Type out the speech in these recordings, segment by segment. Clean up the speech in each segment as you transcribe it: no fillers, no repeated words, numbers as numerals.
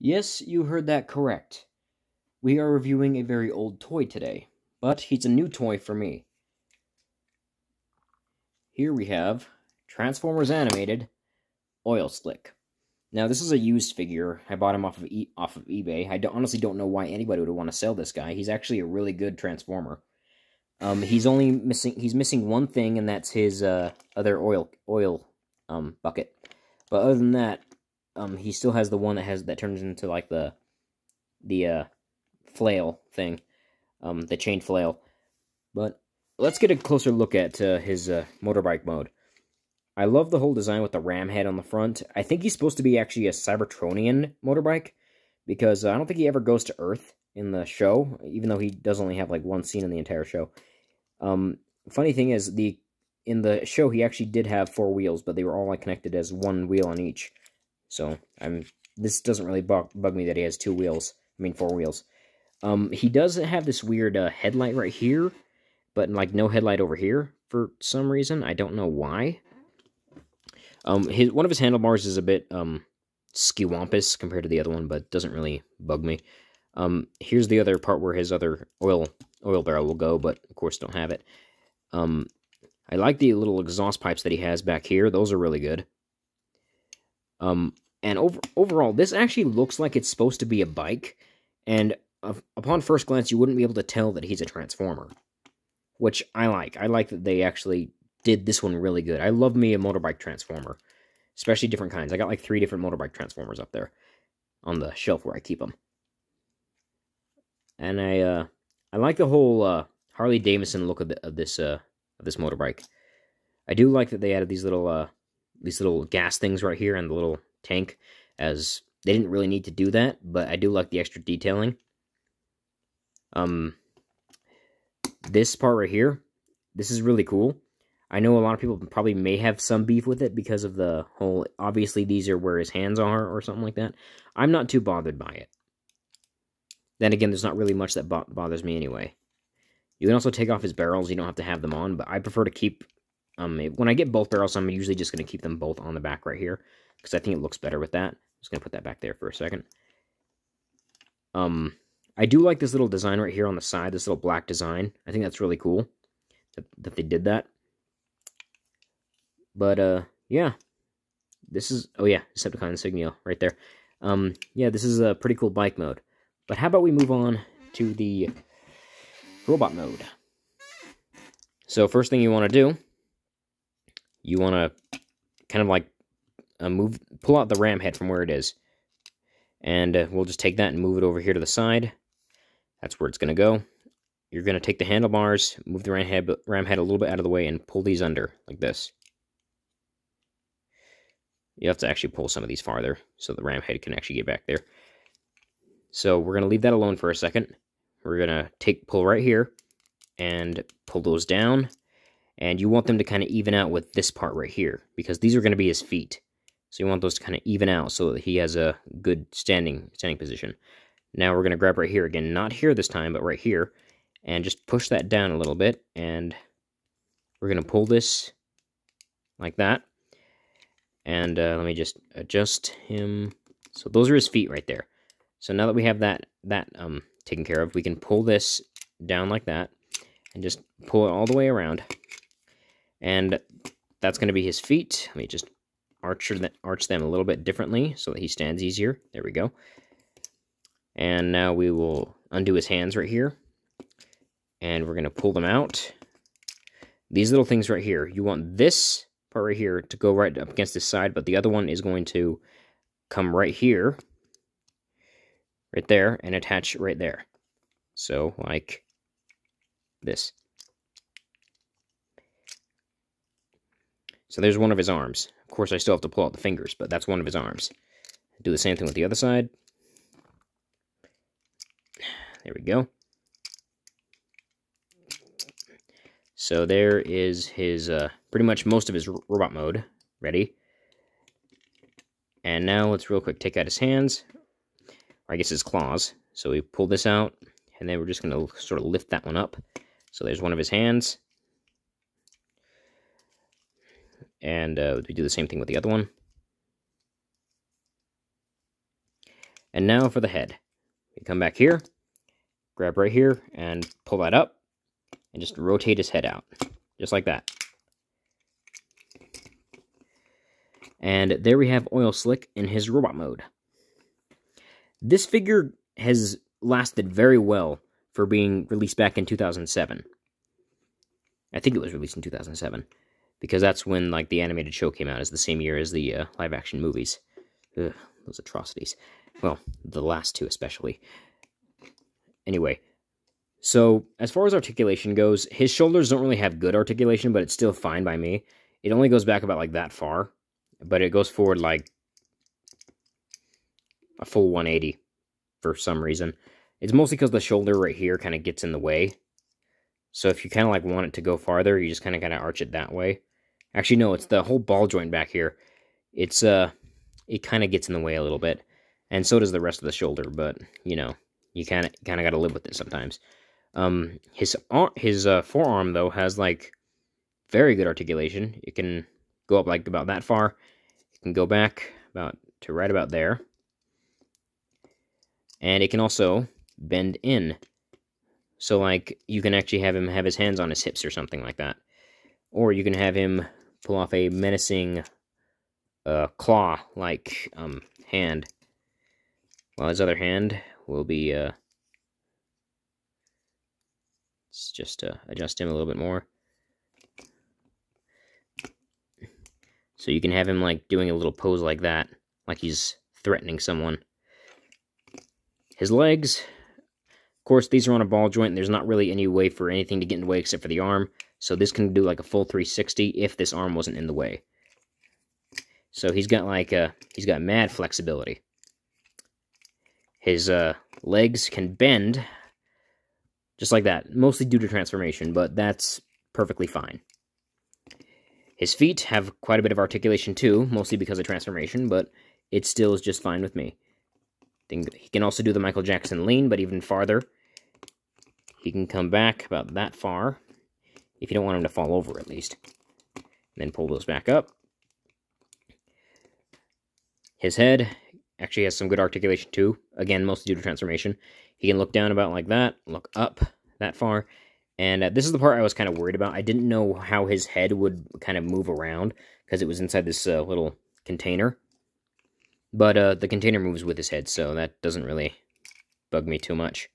Yes, you heard that correct. We are reviewing a very old toy today, but he's a new toy for me. Here we have Transformers Animated Oil Slick. Now, this is a used figure. I bought him off of eBay. I honestly don't know why anybody would want to sell this guy. He's actually a really good Transformer. He's missing one thing, and that's his other oil bucket. But other than that, he still has the one that turns into like the flail thing, the chain flail. But let's get a closer look at his motorbike mode. I love the whole design with the ram head on the front. I think he's supposed to be actually a Cybertronian motorbike, because I don't think he ever goes to Earth in the show, even though he does only have like one scene in the entire show. Funny thing is, in the show he actually did have 4 wheels, but they were all like connected as one wheel on each. So this doesn't really bug me that he has 4 wheels. He does have this weird headlight right here, but like no headlight over here for some reason. I don't know why. One of his handlebars is a bit skiwampus compared to the other one, but it doesn't really bug me. Here's the other part where his other oil barrel will go, but of course don't have it. I like the little exhaust pipes that he has back here. Those are really good. And overall, this actually looks like it's supposed to be a bike, and upon first glance, you wouldn't be able to tell that he's a Transformer, which I like. I like that they actually did this one really good. I love me a motorbike Transformer, especially different kinds. I got like 3 different motorbike Transformers up there on the shelf where I keep them. And I like the whole Harley Davidson look of this motorbike. I do like that they added these little gas things right here and the little tank, as they didn't really need to do that, but I do like the extra detailing. This part right here, this is really cool. I know a lot of people probably may have some beef with it because of the whole, obviously these are where his hands are or something like that. I'm not too bothered by it. Then again, there's not really much that bothers me anyway. You can also take off his barrels. You don't have to have them on, but I prefer to keep... when I get both barrels, I'm usually just going to keep them both on the back right here, because I think it looks better with that. I'm just going to put that back there for a second. I do like this little design right here on the side, this little black design. I think that's really cool that they did that. But, yeah. This is... Oh, yeah, Decepticon insignia right there. Yeah, this is a pretty cool bike mode. But how about we move on to the robot mode? So first thing you want to do, you want to kind of like pull out the ram head from where it is. And we'll just take that and move it over here to the side. That's where it's going to go. You're going to take the handlebars, move the ram head a little bit out of the way, and pull these under, like this. You have to actually pull some of these farther, so the ram head can actually get back there. So we're going to leave that alone for a second. We're going to pull right here, and pull those down. And you want them to kind of even out with this part right here, because these are going to be his feet. So you want those to kind of even out so that he has a good standing position. Now we're going to grab right here again, not here this time, but right here, and just push that down a little bit, and we're going to pull this like that. And let me just adjust him. So those are his feet right there. So now that we have that taken care of, we can pull this down like that, and just pull it all the way around. And that's going to be his feet. Let me just arch them a little bit differently so that he stands easier. There we go. And now we will undo his hands right here. And we're going to pull them out. These little things right here, you want this part right here to go right up against this side, but the other one is going to come right here, right there, and attach right there. So, like this. So there's one of his arms. Of course, I still have to pull out the fingers, but that's one of his arms. Do the same thing with the other side. There we go. So there is his, pretty much most of his robot mode ready. And now let's real quick take out his hands, or I guess his claws. So we pull this out, and then we're just going to sort of lift that one up. So there's one of his hands. And we do the same thing with the other one. And now for the head. You come back here, grab right here, and pull that up, and just rotate his head out. Just like that. And there we have Oil Slick in his robot mode. This figure has lasted very well for being released back in 2007. I think it was released in 2007, because that's when like the animated show came out, is the same year as the live-action movies. Ugh, those atrocities. Well, the last two especially. Anyway, so as far as articulation goes, his shoulders don't really have good articulation, but it's still fine by me. It only goes back about like that far, but it goes forward like a full 180 for some reason. It's mostly because the shoulder right here kind of gets in the way. So if you kind of like want it to go farther, you just kind of arch it that way. Actually, no, it's the whole ball joint back here. It's it kind of gets in the way a little bit, and so does the rest of the shoulder. But you know, you kind of got to live with it sometimes. His forearm though has like very good articulation. It can go up like about that far. It can go back about to right about there, and it can also bend in. So, like, you can actually have him have his hands on his hips or something like that. Or you can have him pull off a menacing claw-like hand. While his other hand will be, let's just adjust him a little bit more. So you can have him, like, doing a little pose like that, like he's threatening someone. His legs... Of course, these are on a ball joint, and there's not really any way for anything to get in the way except for the arm, so this can do like a full 360 if this arm wasn't in the way. So he's got like, he's got mad flexibility. His legs can bend, just like that, mostly due to transformation, but that's perfectly fine. His feet have quite a bit of articulation too, mostly because of transformation, but it still is just fine with me. He can also do the Michael Jackson lean, but even farther. He can come back about that far, if you don't want him to fall over at least. And then pull those back up. His head actually has some good articulation too, again, mostly due to transformation. He can look down about like that, look up that far, and this is the part I was kind of worried about. I didn't know how his head would kind of move around, because it was inside this little container. But the container moves with his head, so that doesn't really bug me too much.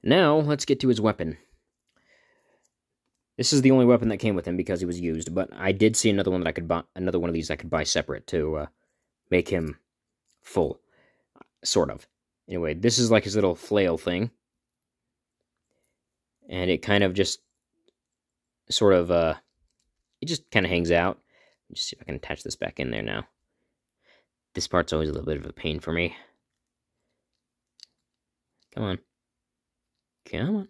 Now, let's get to his weapon. This is the only weapon that came with him because he was used, but I did see another one that I could buy, another one of these I could buy separate to make him full, sort of. Anyway, this is like his little flail thing, and it kind of just sort of it just kind of hangs out. Let me just see if I can attach this back in there now. This part's always a little bit of a pain for me. Come on. Come on.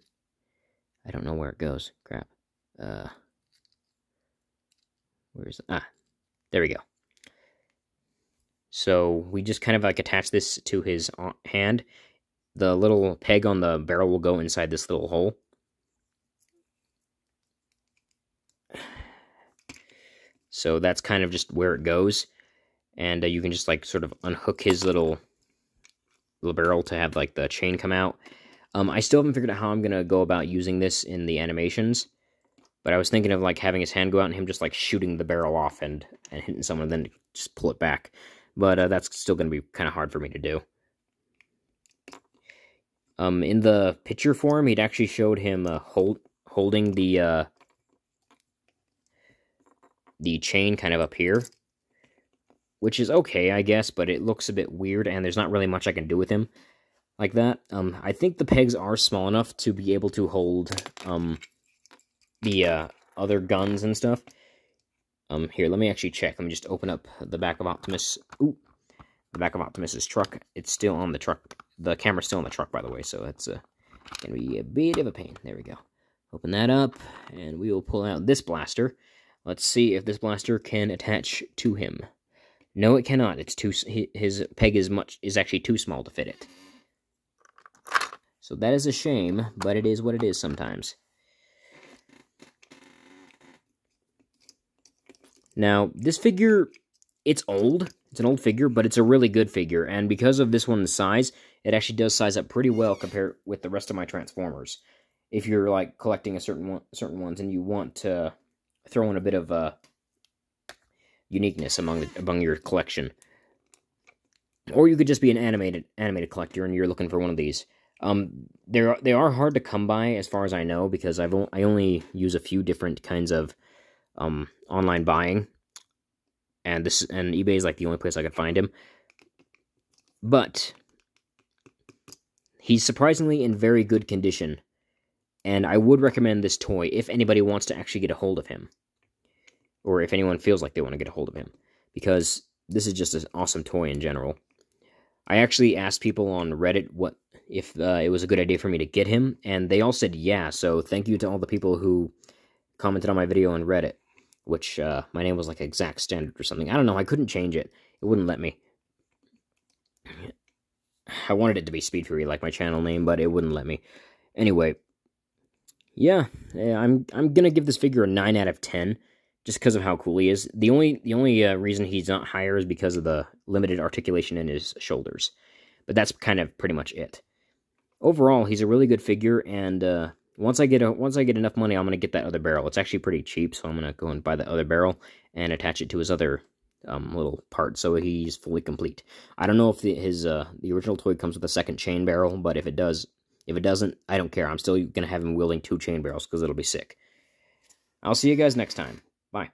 I don't know where it goes. Crap. Where is it? Ah, there we go. So we just kind of like attach this to his hand. The little peg on the barrel will go inside this little hole. So that's kind of just where it goes. And you can just like sort of unhook his little barrel to have like the chain come out. I still haven't figured out how I'm going to go about using this in the animations. But I was thinking of like having his hand go out and him just like shooting the barrel off and hitting someone and then just pull it back. But that's still going to be kind of hard for me to do. In the picture form, he'd actually showed him holding the chain kind of up here. Which is okay, I guess, but it looks a bit weird, and there's not really much I can do with him like that. I think the pegs are small enough to be able to hold the other guns and stuff. Here, let me actually check. Let me just open up the back of Optimus. Ooh, the back of Optimus's truck. It's still on the truck. The camera's still on the truck, by the way, so that's gonna be a bit of a pain. There we go. Open that up, and we will pull out this blaster. Let's see if this blaster can attach to him. No, it cannot. It's too. His peg is actually too small to fit it. So that is a shame, but it is what it is sometimes. Now, this figure, it's old. It's an old figure, but it's a really good figure, and because of this one's size, it actually does size up pretty well compared with the rest of my Transformers. If you're like collecting certain ones and you want to throw in a bit of uniqueness among your collection, or you could just be an animated collector and you're looking for one of these. They are hard to come by as far as I know, because I only use a few different kinds of online buying, and eBay is like the only place I could find him. But he's surprisingly in very good condition, and I would recommend this toy if anybody wants to actually get a hold of him, or if anyone feels like they want to get a hold of him, because this is just an awesome toy in general. I actually asked people on Reddit if it was a good idea for me to get him, and they all said yeah, so thank you to all the people who commented on my video on Reddit, which my name was like Exact Standard or something. I don't know, I couldn't change it. It wouldn't let me. I wanted it to be Speed Fury, like my channel name, but it wouldn't let me. Anyway, yeah, I'm gonna give this figure a 9 out of 10, just because of how cool he is. The only reason he's not higher is because of the limited articulation in his shoulders, but that's kind of pretty much it. Overall, he's a really good figure, and once I get enough money, I'm gonna get that other barrel. It's actually pretty cheap, so I'm gonna go and buy the other barrel and attach it to his other little part, so he's fully complete. I don't know if the original toy comes with a second chain barrel, but if it does, if it doesn't, I don't care. I'm still gonna have him wielding 2 chain barrels because it'll be sick. I'll see you guys next time. Bye.